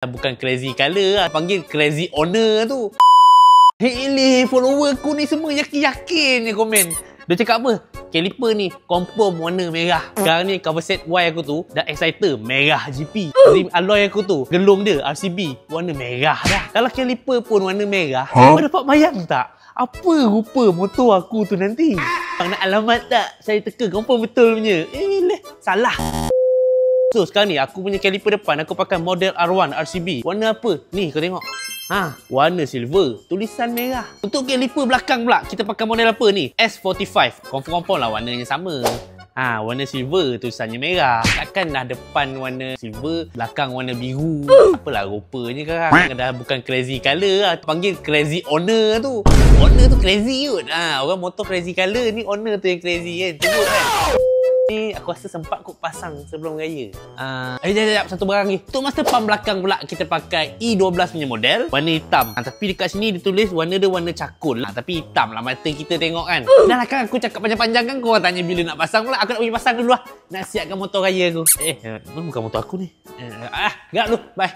Bukan crazy color lah, panggil crazy owner tu. Hei, follower aku ni semua yakin-yakin je komen. Dia cakap apa? Caliper ni confirm warna merah. Sekarang ni cover set Y aku tu dah exciter merah GP. Rim alloy aku tu gelung dia RCB warna merah dah. Kalau caliper pun warna merah, kau dapat bayang tak apa rupa motor aku tu nanti? Nak alamat tak? Saya teka confirm betul punya. Salah. So sekarang ni aku punya caliper depan aku pakai model R1 RCB. Warna apa? Ni kau tengok. Warna silver, tulisan merah. Untuk caliper belakang pula kita pakai model apa ni? S45. Confirm lah warnanya sama. Warna silver, tulisannya merah. Takkan dah depan warna silver, belakang warna biru. Apalah rupanya sekarang. Dah bukan crazy color lah, panggil crazy owner tu. Owner tu crazy kot. Orang motor crazy color ni, owner tu yang crazy kan. Tengok kan. Ni aku rasa sempat kau pasang sebelum raya. Sekejap, satu barang ni. Untuk master pump belakang pula kita pakai E12 punya model, warna hitam. Tapi dekat sini ditulis warna dia warna cakul. Tapi hitam lah mata kita tengok kan. Dah lah kan aku cakap panjang-panjang kan, kau tanya bila nak pasang pula. Aku nak pergi pasang dulu lah. Nak siapkan motor raya aku. Bukan motor aku ni. Gerak dulu. Bye.